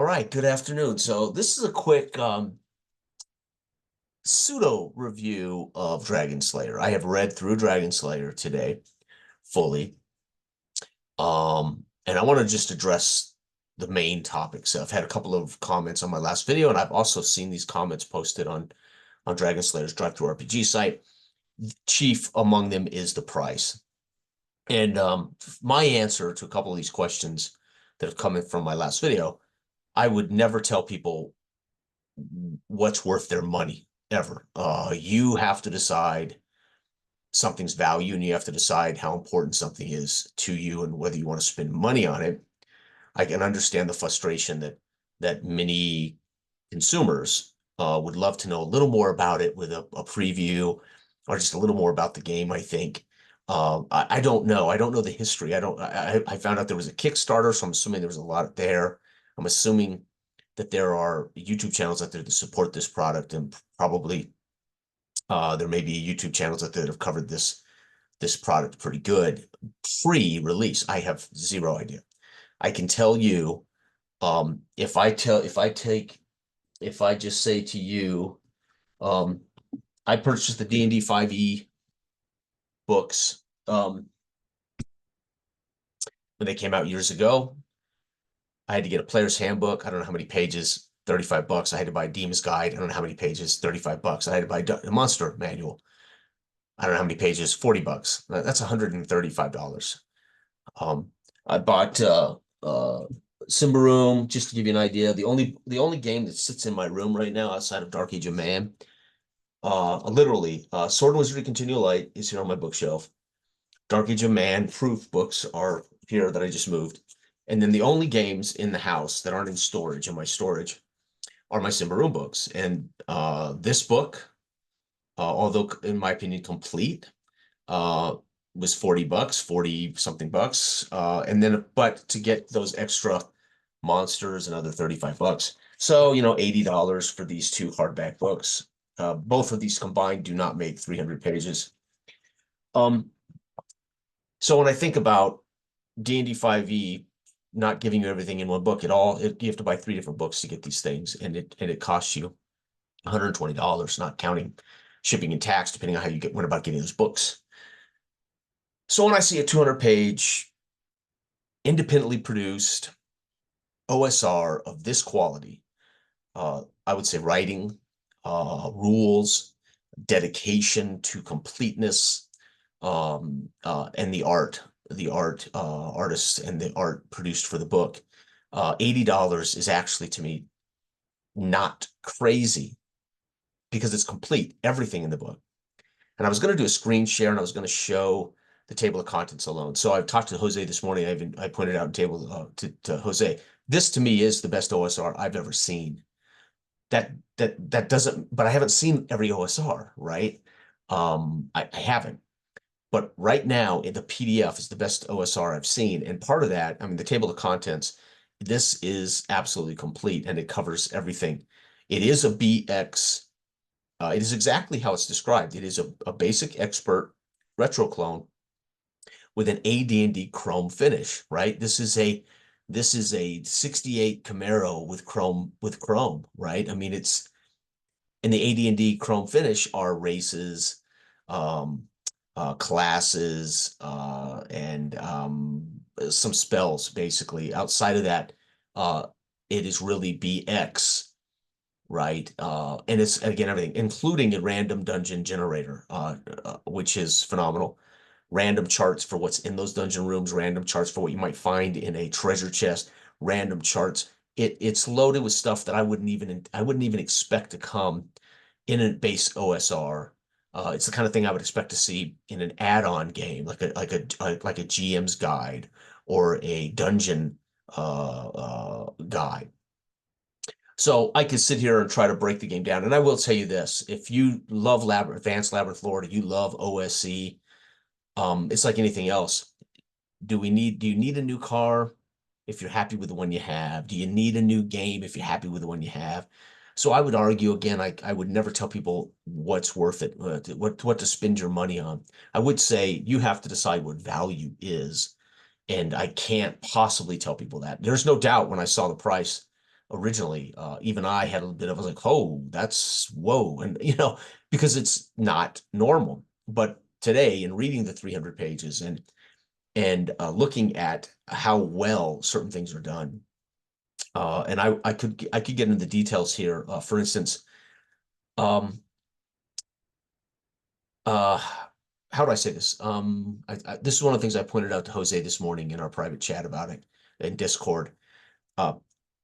All right, good afternoon. So this is a quick pseudo review of Dragonslayer. I have read through Dragonslayer today fully. And I want to just address the main topics. I've had a couple of comments on my last video, and I've also seen these comments posted on Dragonslayer's Drive-Thru RPG site. Chief among them is the price. And my answer to a couple of these questions that have come in from my last video, I would never tell people what's worth their money ever. You have to decide something's value, and you have to decide how important something is to you and whether you want to spend money on it. I can understand the frustration that many consumers would love to know a little more about it with a preview or just a little more about the game, I think. I don't know. I don't know the history. I found out there was a Kickstarter, so I'm assuming there was a lot there. I'm assuming that there are YouTube channels out there that support this product, and probably there may be YouTube channels out there that have covered this product pretty good. Pre-release, I have zero idea. I can tell you, if I just say to you, I purchased the D&D 5e books when they came out years ago. I had to get a player's handbook. I don't know how many pages, $35. I had to buy a Demon's Guide. I don't know how many pages, $35. I had to buy a Monster Manual. I don't know how many pages, $40. That's $135. I bought Symbaroum, just to give you an idea. The only game that sits in my room right now outside of Dark Age of Man, literally, Sword and Wizardry Continual Light is here on my bookshelf. Dark Age of Man proof books are here that I just moved. And then the only games in the house that aren't in storage, in my storage, are my Symbaroum books. And this book, although in my opinion complete, was $40, 40 something bucks. And then, but to get those extra monsters, another $35. So, $80 for these two hardback books. Both of these combined do not make 300 pages. So when I think about D&D 5e not giving you everything in one book at all, you have to buy 3 different books to get these things, and it costs you $120, not counting shipping and tax, depending on how you went about getting those books. So when I see a 200-page, independently produced OSR of this quality, I would say writing, rules, dedication to completeness, and the artists and the art produced for the book, $80 is actually, to me, not crazy, because it's complete, everything in the book. And I was going to do a screen share, and I was going to show the table of contents alone. So I've talked to Jose this morning. I pointed out to Jose, this to me is the best OSR I've ever seen. That doesn't, but I haven't seen every OSR, right? I haven't. But right now, the PDF is the best OSR I've seen. And part of that, I mean, the table of contents, this is absolutely complete, and it covers everything. It is a BX. It is exactly how it's described. It is a basic expert retro clone with an AD&D chrome finish, right? This is a 68 Camaro with chrome, right? I mean, it's in the AD&D chrome finish are races, classes, and some spells, basically. Outside of that, it is really BX, right? And it's, again, everything, including a random dungeon generator, which is phenomenal. Random charts for what's in those dungeon rooms, random charts for what you might find in a treasure chest, random charts. It's loaded with stuff that I wouldn't even expect to come in a base OSR. It's the kind of thing I would expect to see in an add-on game, like a GM's guide or a dungeon guide. So I could sit here and try to break the game down. And I will tell you this: if you love Advanced Labyrinth lore, you love OSE, it's like anything else. Do you need a new car if you're happy with the one you have? Do you need a new game if you're happy with the one you have? So I would argue, again, I would never tell people what's worth it, what to spend your money on. I would say you have to decide what value is, and I can't possibly tell people that. There's no doubt when I saw the price originally. Even I had a little bit of, I was like, oh, that's whoa. And, you know, because it's not normal. But today, in reading the 300 pages and looking at how well certain things are done, and I could get into the details here. For instance, um, uh, how do I say this? This is one of the things I pointed out to Jose this morning in our private chat about it in Discord. Uh,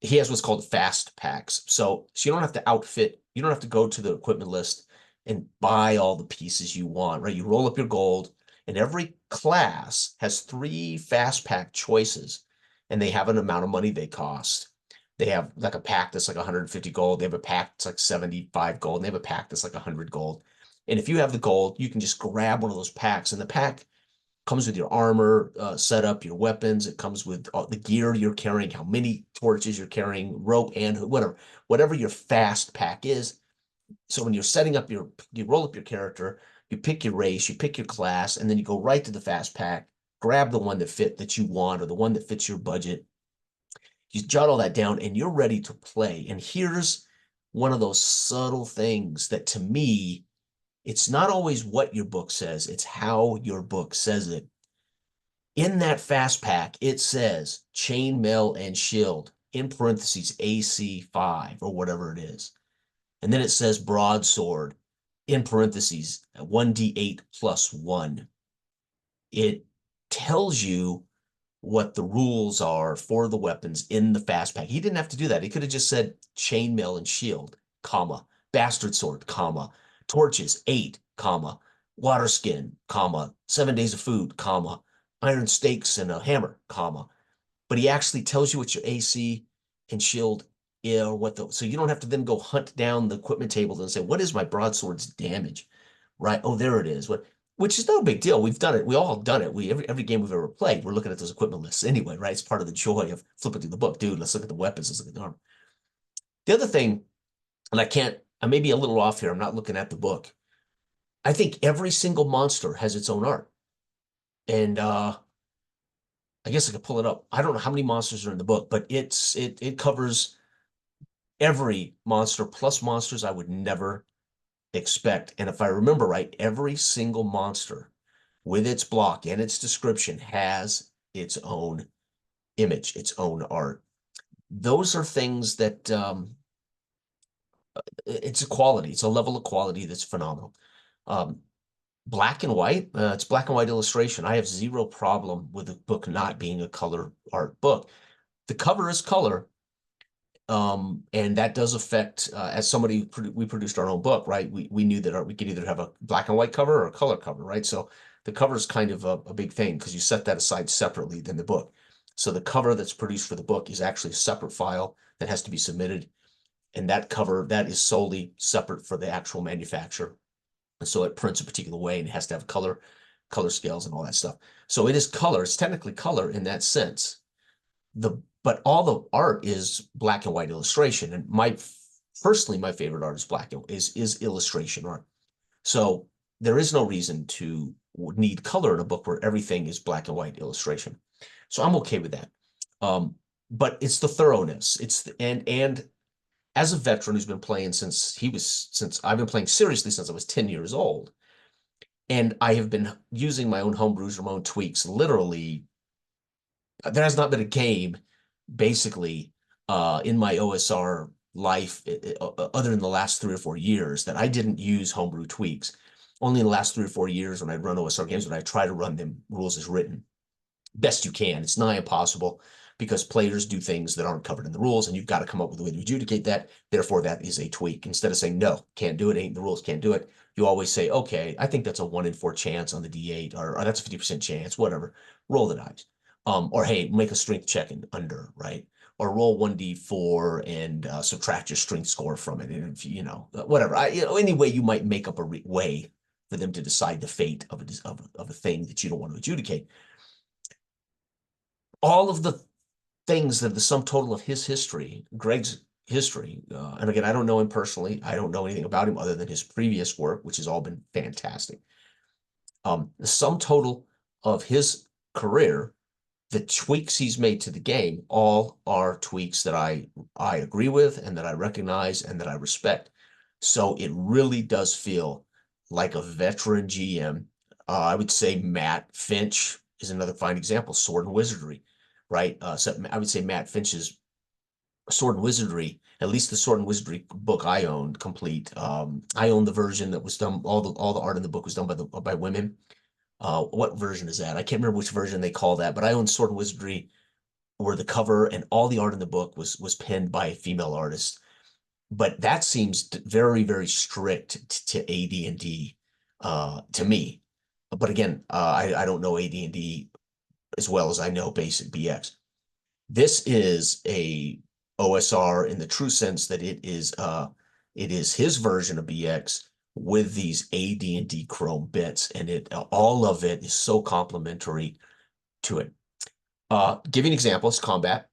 he has what's called fast packs. So you don't have to outfit, you don't have to go to the equipment list and buy all the pieces you want, right? You roll up your gold, and every class has 3 fast pack choices, and they have an amount of money they cost. They have like a pack that's like 150 gold. They have a pack that's like 75 gold. And they have a pack that's like 100 gold. And if you have the gold, you can just grab one of those packs, and the pack comes with your armor setup, your weapons. It comes with the gear you're carrying, how many torches you're carrying, rope and whatever your fast pack is. So when you're setting up you roll up your character, you pick your race, you pick your class, and then you go right to the fast pack, grab the one that you want or the one that fits your budget. You jot all that down, and you're ready to play. And here's one of those subtle things that, to me, it's not always what your book says, it's how your book says it. In that fast pack, it says chainmail and shield, in parentheses, AC 5 or whatever it is. And then it says broadsword, in parentheses, 1d8 plus 1. It tells you what the rules are for the weapons in the fast pack. He didn't have to do that. He could have just said chainmail and shield, comma, bastard sword, comma, torches, 8, comma, water skin, comma, 7 days of food, comma, iron stakes and a hammer, comma. But he actually tells you what your AC and shield is, or what the, so you don't have to then go hunt down the equipment table and say, what is my broadsword's damage? Right? Oh, there it is. Which is no big deal. We've done it. We all done it. Every game we've ever played, we're looking at those equipment lists anyway, right? It's part of the joy of flipping through the book. Dude, let's look at the weapons. Let's look at the armor. The other thing, and I may be a little off here. I'm not looking at the book. I think every single monster has its own art. And I guess I could pull it up. I don't know how many monsters are in the book, but it covers every monster plus monsters I would never expect. And if I remember right, every single monster with its block and its description has its own image, its own art. Those are things that it's a quality. It's a level of quality that's phenomenal. Black and white, it's black and white illustration. I have zero problem with the book not being a color art book. The cover is color, and that does affect, as somebody, we produced our own book, right? We knew that we could either have a black and white cover or a color cover, right? So the cover is kind of a big thing because you set that aside separately than the book. So the cover that's produced for the book is actually a separate file that has to be submitted. And that cover, that is solely separate for the actual manufacturer. And so it prints a particular way, and it has to have color scales and all that stuff. So it is color. It's technically color in that sense. But all the art is black and white illustration. And personally, my favorite art is is illustration art. So there is no reason to need color in a book where everything is black and white illustration. So I'm okay with that. But it's the thoroughness. And as a veteran who's been playing since I've been playing seriously since I was 10 years old, and I have been using my own homebrews or my own tweaks. Literally, there has not been a game, basically, in my OSR life, other than the last 3 or 4 years, that I didn't use homebrew tweaks. Only in the last 3 or 4 years, when I run OSR games, when I try to run them rules as written, best you can. It's nigh impossible, because players do things that aren't covered in the rules, and you've got to come up with a way to adjudicate that. Therefore, that is a tweak. Instead of saying, no, can't do it, ain't the rules, can't do it, you always say, okay, I think that's a 1 in 4 chance on the D8, or that's a 50% chance, whatever. Roll the dice. Or, hey, make a strength check and under, right? Or roll 1d4 and subtract your strength score from it. And if whatever. Any way you might make up a way for them to decide the fate of a thing that you don't want to adjudicate. All of the things that the sum total of his history, Greg's history, and again, I don't know him personally. I don't know anything about him other than his previous work, which has all been fantastic. The sum total of his career the tweaks he's made to the game all are tweaks that I agree with and that I recognize and that I respect. So it really does feel like a veteran GM. I would say Matt Finch is another fine example. Sword and Wizardry, right? So I would say Matt Finch's Sword and Wizardry, at least the Sword and Wizardry book I owned complete. I owned the version that was done. All the art in the book was done by women. What version is that? I can't remember which version they call that, but I own Sword and Wizardry, where the cover and all the art in the book was penned by a female artist. But that seems very, very strict to AD&D to me. But again, I don't know AD&D as well as I know basic BX. This is a OSR in the true sense that it is his version of BX with these AD&D Chrome bits, and all of it is so complementary to it. Give you an example, it's combat.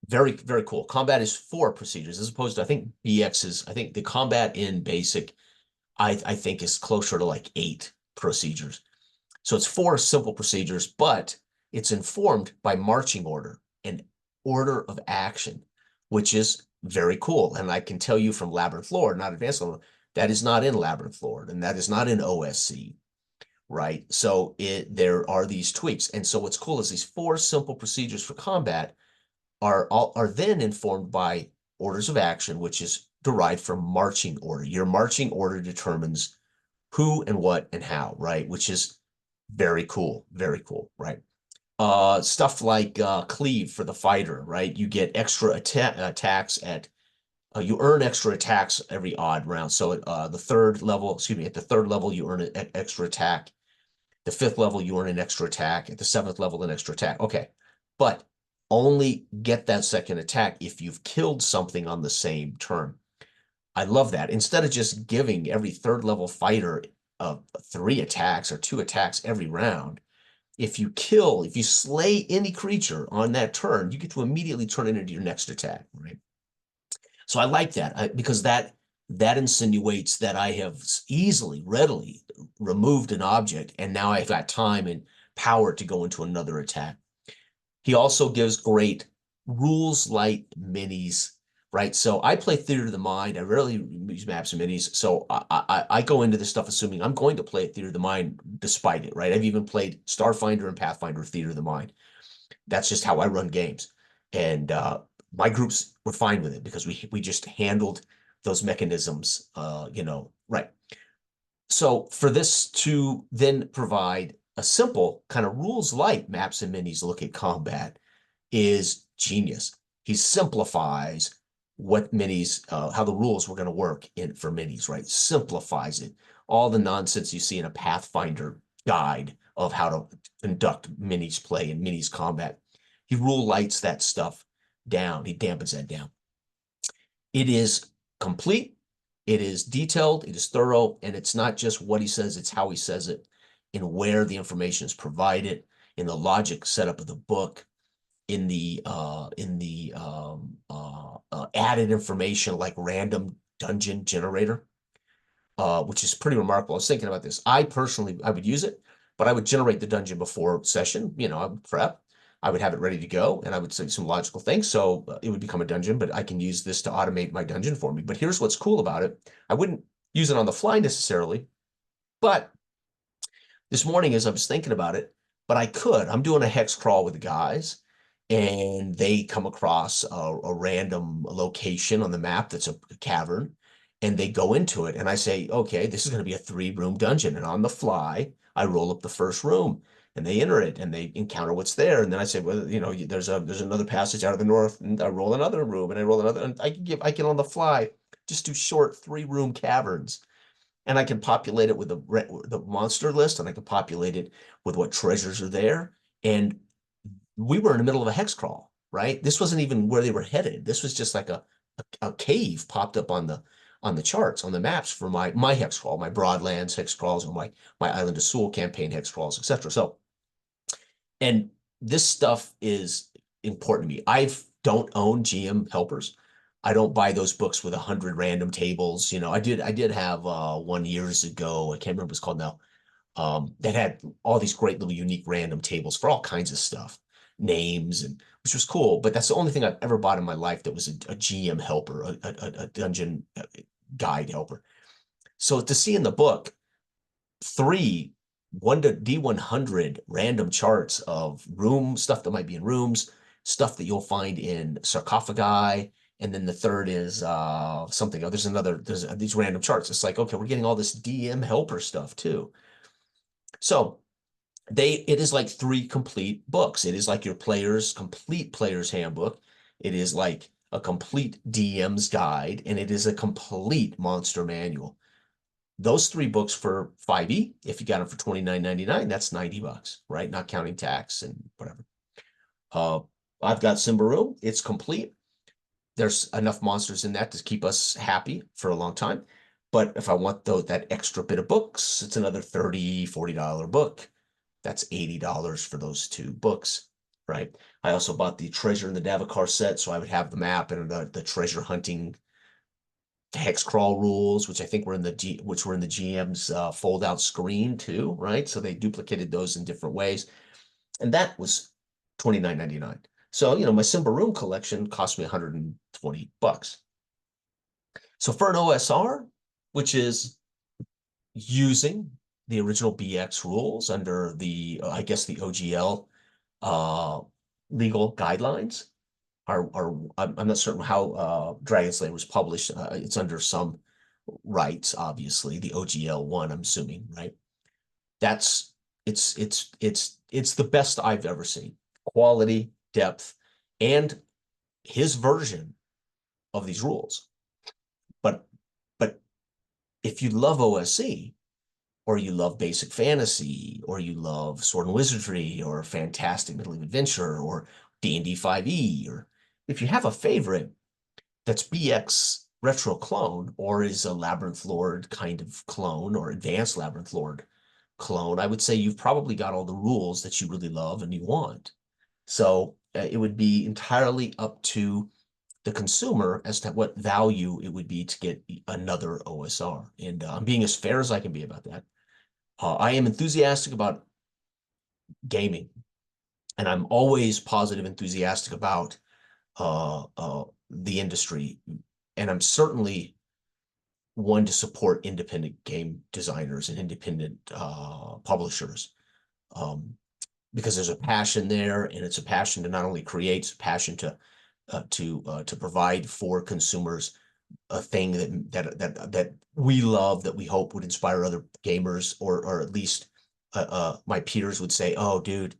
Very, very cool. Combat is 4 procedures as opposed to, I think I think the combat in basic, I think is closer to like 8 procedures. So it's 4 simple procedures, but it's informed by marching order and order of action, which is very cool. And I can tell you from Labyrinth lore, not advanced lore, that is not in Labyrinth lore, and that is not in OSC, right? So there are these tweaks. And so what's cool is these 4 simple procedures for combat are then informed by orders of action, which is derived from marching order. Your marching order determines who and what and how, right? Which is very cool, right? Stuff like cleave for the fighter, right? You get extra attacks at you earn extra attacks every odd round. So at the 3rd level, excuse me, at the 3rd level you earn an extra attack. The 5th level you earn an extra attack. At the 7th level an extra attack. Okay, but only get that second attack if you've killed something on the same turn. I love that. Instead of just giving every 3rd level fighter 3 attacks or 2 attacks every round, if you slay any creature on that turn, you get to immediately turn it into your next attack, right? So I like that because that insinuates that I have easily, readily removed an object, and now I've got time and power to go into another attack. He also gives great rules light minis, right? So I play Theater of the Mind. I rarely use maps and minis. So I go into this stuff assuming I'm going to play Theater of the Mind despite it, right? I've even played Starfinder and Pathfinder Theater of the Mind. That's just how I run games. And my groups were fine with it because we just handled those mechanisms, right. So for this to then provide a simple kind of rules light maps and minis look at combat is genius. He simplifies what minis, how the rules were going to work for minis, right? Simplifies it. All the nonsense you see in a Pathfinder guide of how to conduct minis play and minis combat. He rule lights that stuff down. He dampens that down. It is complete. It is detailed. It is thorough. And it's not just what he says, it's how he says it and where the information is provided in the logic setup of the book, in the added information like random dungeon generator, which is pretty remarkable. I was thinking about this. I would use it, but I would generate the dungeon before session. I would prep. I would have it ready to go, and I would say some logical things, so it would become a dungeon, but I can use this to automate my dungeon for me. But here's what's cool about it. I wouldn't use it on the fly necessarily, but this morning as I was thinking about it, but I could. I'm doing a hex crawl with the guys, and they come across a random location on the map that's a cavern, and they go into it, and I say, okay, this is going to be a 3-room dungeon, and on the fly, I roll up the first room, and they enter it, and they encounter what's there, and then I say, well, there's another passage out of the north, and I roll another room, and I roll another, and I can on the fly just do short 3-room caverns. And I can populate it with the monster list, and I can populate it with what treasures are there. And we were in the middle of a hex crawl, right? This wasn't even where they were headed. This was just like a cave popped up on the charts, on the maps for my hex crawl, my Broadlands hex crawls, and my Island of Sewell campaign hex crawls, etc. So, and this stuff is important to me. I don't own GM helpers. I don't buy those books with 100 random tables. I did have one years ago. I can't remember what it's called now. that had all these great little unique random tables for all kinds of stuff, names, and which was cool. But that's the only thing I've ever bought in my life that was a GM helper, a dungeon guide helper. So to see in the book three 1 to D100 random charts of room stuff that might be in rooms, stuff that you'll find in sarcophagi, and then the third is something. Oh, there's these random charts. It's like, okay, we're getting all this DM helper stuff too. So it is like three complete books. It is like your complete player's handbook. It is like a complete DM's guide, and it is a complete monster manual. Those three books for 5e, if you got them for $29.99, that's $90, right? Not counting tax and whatever. I've got Symbaroum. It's complete. There's enough monsters in that to keep us happy for a long time. But if I want that extra bit of books, it's another $30, $40 book. That's $80 for those two books, right? I also bought the Treasure and the Davokar set, so I would have the map and the treasure hunting Hex Crawl rules, which I think were in the GM's fold-out screen too, right? So they duplicated those in different ways, and that was $29.99. So my Symbaroum collection cost me $120. So for an OSR, which is using the original BX rules under the I guess the OGL legal guidelines, I'm not certain how Dragonslayer was published. It's under some rights, obviously, the OGL one, I'm assuming, right? It's the best I've ever seen. Quality, depth, and his version of these rules. But if you love OSC, or you love basic fantasy, or you love sword and wizardry, or fantastic middle adventure, or D&D 5e, or if you have a favorite that's BX retro clone, or is a Labyrinth Lord kind of clone, or advanced Labyrinth Lord clone, I would say you've probably got all the rules that you really love and you want. So it would be entirely up to the consumer as to what value it would be to get another OSR. And I'm being as fair as I can be about that. I am enthusiastic about gaming, and I'm always positive, enthusiastic about the industry, and I'm certainly one to support independent game designers and independent publishers, because there's a passion there, and it's a passion to not only create, it's a passion to provide for consumers a thing that we love, that we hope would inspire other gamers, or at least my peers would say, oh, dude,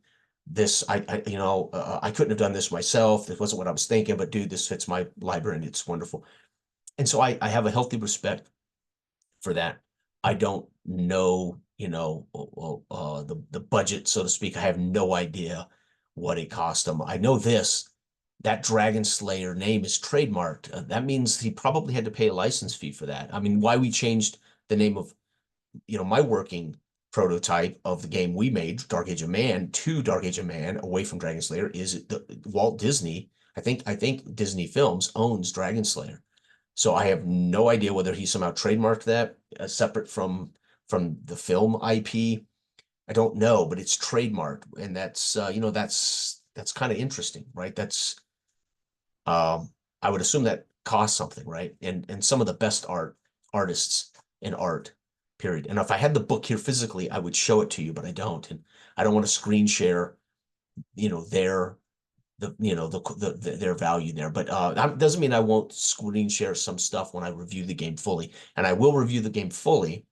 this I couldn't have done this myself. This wasn't what I was thinking, but dude, this fits my library and it's wonderful. And so I have a healthy respect for that. I don't know, the budget, so to speak. I have no idea what it cost them. I know that Dragonslayer name is trademarked. That means he probably had to pay a license fee for that. I mean, why we changed the name of, my working prototype of the game we made, Dark Age of Man, to Dark Age of Man, away from Dragonslayer, is Walt Disney. I think Disney Films owns Dragonslayer. So I have no idea whether he somehow trademarked that separate from the film IP. I don't know, but it's trademarked, and that's kind of interesting, right? I would assume that costs something, right? And some of the best artists in art, period. And if I had the book here physically, I would show it to you, but I don't, and I don't want to screen share, their value there. But that doesn't mean I won't screen share some stuff when I review the game fully, and I will review the game fully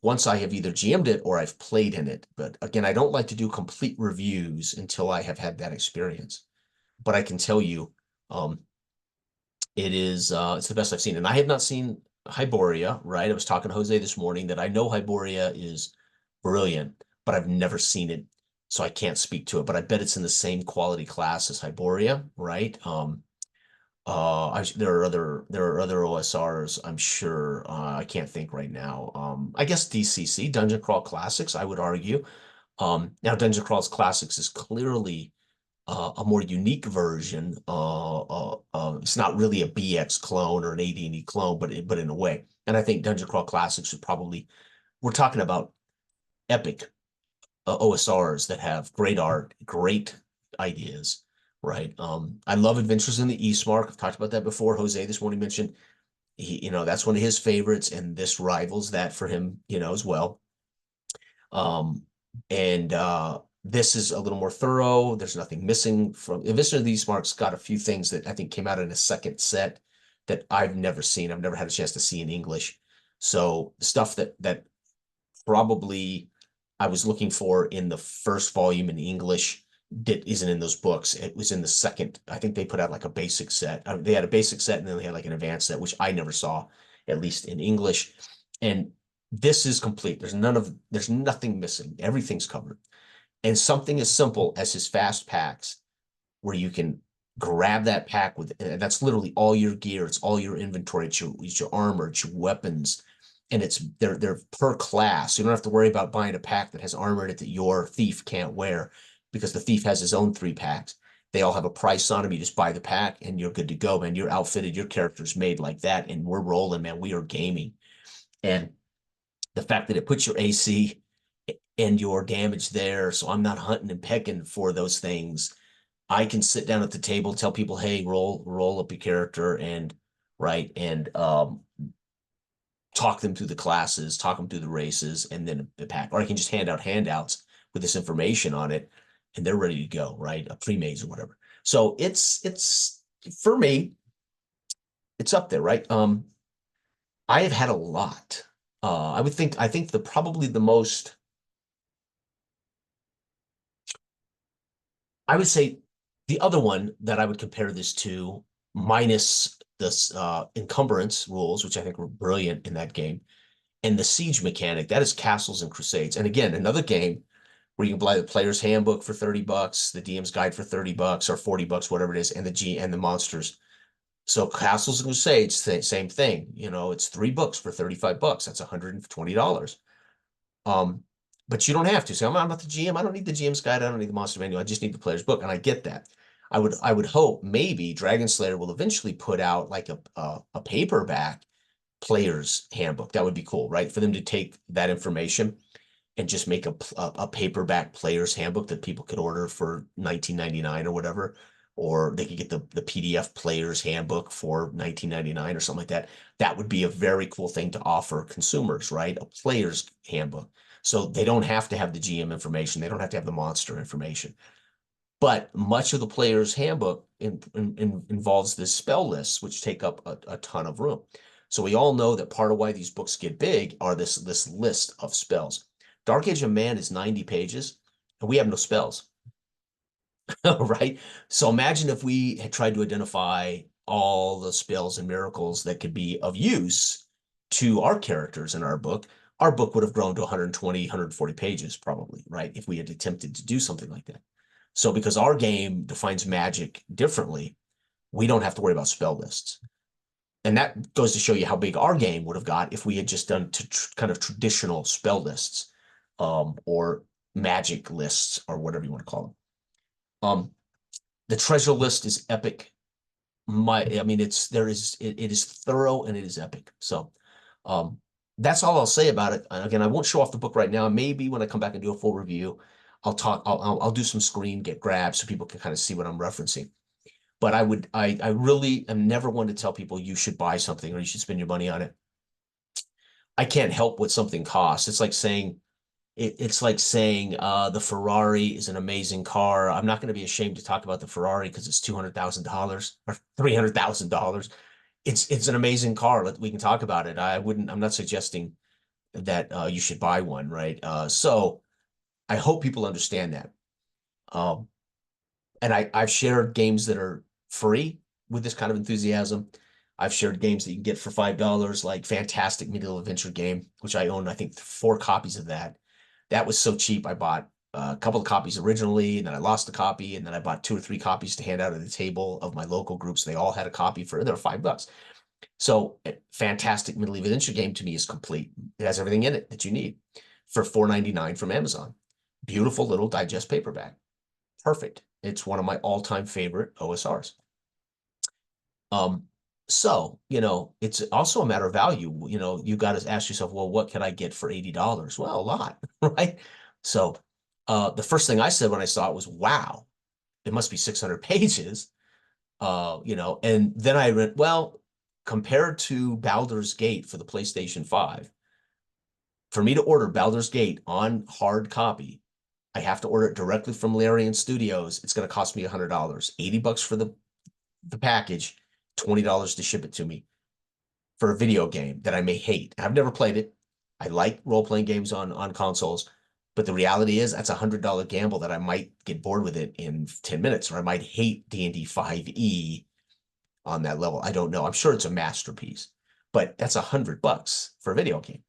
once I have either GM'd it or I've played in it. But again, I don't like to do complete reviews until I have had that experience. But I can tell you, it's the best I've seen. And I have not seen Hyboria, right? I was talking to Jose this morning that I know Hyboria is brilliant, but I've never seen it, so I can't speak to it. But I bet it's in the same quality class as Hyboria, right? There are other OSRs, I'm sure. I can't think right now. I guess DCC, Dungeon Crawl Classics, I would argue. Now Dungeon Crawl Classics is clearly a more unique version. It's not really a BX clone or an AD&D clone, but in a way. And I think Dungeon Crawl Classics we're talking about epic OSRs that have great art, great ideas, right? I love Adventures in the East, Mark. I've talked about that before. Jose this morning mentioned that's one of his favorites, and this rivals that for him, as well. And this is a little more thorough. There's nothing missing from Adventures in the East. Mark's got a few things that I think came out in a second set that I've never seen. I've never had a chance to see in English. So stuff that probably I was looking for in the first volume in English that isn't in those books. It was in the second. I think they put out like a basic set. They had a basic set and then they had like an advanced set, which I never saw, at least in English. And this is complete. There's nothing missing. Everything's covered. And something as simple as his fast packs, where you can grab that pack with, and that's literally all your gear. It's all your inventory. It's your armor. It's your weapons. And they're per class. You don't have to worry about buying a pack that has armor in it that your thief can't wear, because the thief has his own 3 packs. They all have a price on them. You just buy the pack and you're good to go, man. You're outfitted. Your character's made like that. And we're rolling, man. We are gaming. And the fact that it puts your AC and your damage there, so I'm not hunting and pecking for those things. I can sit down at the table, tell people, hey, roll up your character and talk them through the classes, talk them through the races, and then the pack. Or I can just hand out handouts with this information on it, and they're ready to go, right? A pre-maze or whatever. So it's for me, it's up there, right? I have had a lot. I think probably the most, I would say the other one that I would compare this to, minus this encumbrance rules, which I think were brilliant in that game, and the siege mechanic, that is Castles and Crusades. And again, another game where you can buy the player's handbook for $30, the DM's guide for $30 or $40, whatever it is, and the monsters. So Castles and Crusades, same thing. It's 3 books for $35. That's $120. But you don't have to. So I'm not the GM. I don't need the GM's guide. I don't need the monster manual. I just need the player's book, and I get that. I would hope maybe Dragonslayer will eventually put out like a paperback player's handbook. That would be cool, right? For them to take that information and just make a paperback player's handbook that people could order for $19.99 or whatever, or they could get the PDF player's handbook for $19.99 or something like that. That would be a very cool thing to offer consumers, right? A player's handbook. So they don't have to have the GM information. They don't have to have the monster information. But much of the player's handbook involves this spell lists, which take up a ton of room. So we all know that part of why these books get big are this list of spells. Dark Age of Man is 90 pages, and we have no spells, right? So imagine if we had tried to identify all the spells and miracles that could be of use to our characters in our book. Our book would have grown to 120, 140 pages probably, right? If we had attempted to do something like that. So because our game defines magic differently, we don't have to worry about spell lists. And that goes to show you how big our game would have got if we had just done kind of traditional spell lists, or magic lists, or whatever you want to call them. The treasure list is epic. It is thorough and it is epic. So that's all I'll say about it. And again, I won't show off the book right now. Maybe when I come back and do a full review, I'll do some screen grabs so people can kind of see what I'm referencing. But I really am never one to tell people you should buy something or you should spend your money on it. I can't help what something costs. It's like saying the Ferrari is an amazing car. I'm not going to be ashamed to talk about the Ferrari because it's $200,000 or $300,000. It's an amazing car. We can talk about it. I'm not suggesting that you should buy one, right? So I hope people understand that. And I've shared games that are free with this kind of enthusiasm. I've shared games that you can get for $5, like fantastic medieval adventure game, which I own, I think 4 copies of that. That was so cheap. I bought a couple of copies originally, and then I lost a copy, and then I bought 2 or 3 copies to hand out at the table of my local groups. They all had a copy they were $5. So fantastic medieval adventure game to me is complete. It has everything in it that you need for $4.99 from Amazon. Beautiful little digest paperback. Perfect. It's one of my all-time favorite OSRs. So, it's also a matter of value. You got to ask yourself, well, what can I get for $80? Well, a lot, right? So, the first thing I said when I saw it was, wow, it must be 600 pages. And then I read, well, compared to Baldur's Gate for the PlayStation 5, for me to order Baldur's Gate on hard copy, I have to order it directly from Larian Studios. It's going to cost me $100, $80 for the package, $20 to ship it to me for a video game that I may hate. I've never played it. I like role-playing games on consoles, but the reality is that's a $100 gamble that I might get bored with it in 10 minutes, or I might hate D&D 5e on that level. I don't know. I'm sure it's a masterpiece, but that's $100 for a video game.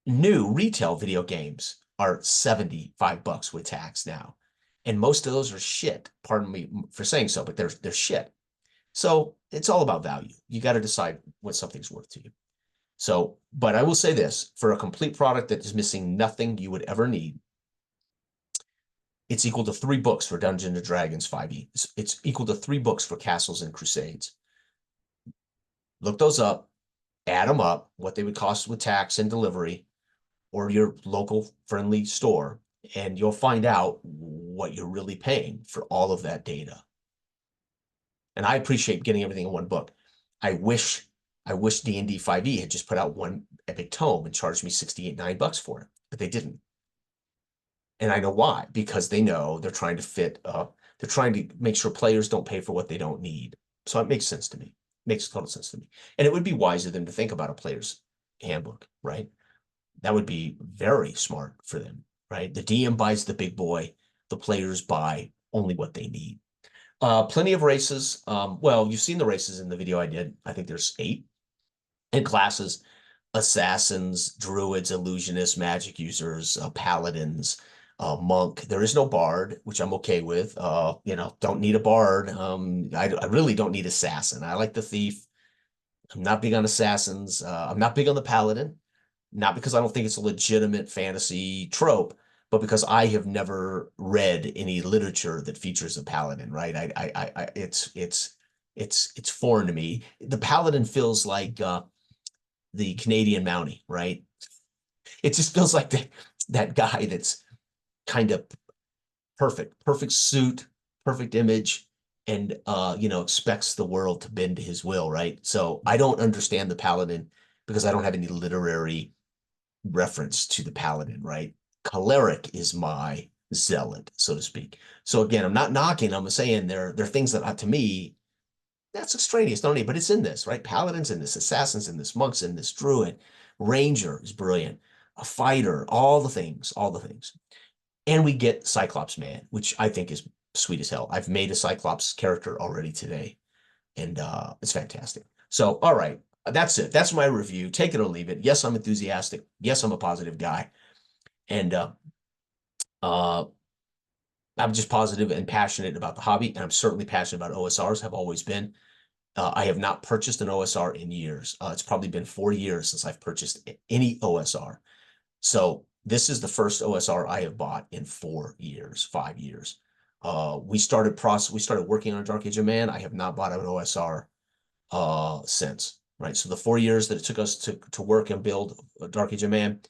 New retail video games are $75 with tax now. And most of those are shit. Pardon me for saying so, but they're shit. So it's all about value. You got to decide what something's worth to you. So, but I will say this, for a complete product that is missing nothing you would ever need, it's equal to 3 books for Dungeons & Dragons 5e. It's equal to 3 books for Castles and Crusades. Look those up, add them up, what they would cost with tax and delivery, or your local friendly store, and you'll find out what you're really paying for all of that data. And I appreciate getting everything in one book. I wish D&D 5e had just put out one epic tome and charged me $68.9 for it, but they didn't. And I know why, because they know they're trying to they're trying to make sure players don't pay for what they don't need. So it makes sense to me. Makes total sense to me. And it would be wise of them to think about a player's handbook, right? That would be very smart for them, right? The DM buys the big boy, the players buy only what they need. Plenty of races. Well, you've seen the races in the video I did. I think there's 8. And classes: assassins, druids, illusionists, magic users, paladins, monk. There is no bard, which I'm okay with. Don't need a bard. I really don't need assassin. I like the thief. I'm not big on assassins. I'm not big on the paladin, not because I don't think it's a legitimate fantasy trope, but because I have never read any literature that features a paladin, right? It's foreign to me. The paladin feels like the Canadian Mountie, right? It just feels like that guy that's kind of perfect suit, perfect image, and expects the world to bend to his will, right? So I don't understand the paladin because I don't have any literary reference to the paladin, right? Cleric is my zealot, so to speak. So again, I'm not knocking. I'm saying there are things that, to me, that's extraneous, don't need, but it's in this, right? Paladin's in this, assassins in this, monks in this, druid, ranger is brilliant, a fighter, all the things. And we get Cyclops Man, which I think is sweet as hell. I've made a Cyclops character already today, and it's fantastic. So, all right, that's it. That's my review. Take it or leave it. Yes, I'm enthusiastic. Yes, I'm a positive guy. And I'm just positive and passionate about the hobby, and I'm certainly passionate about OSRs, have always been. I have not purchased an OSR in years. It's probably been 4 years since I've purchased any OSR. So this is the first OSR I have bought in 4 years, 5 years. We started working on Dark Age of Man. I have not bought an OSR since, right? So the 4 years that it took us to work and build Dark Age of Man,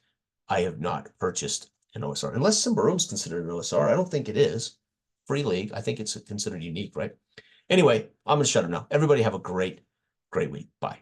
I have not purchased an OSR. Unless Symbaroum's considered an OSR. I don't think it is. Free League, I think it's considered unique, right? Anyway, I'm going to shut up now. Everybody have a great week. Bye.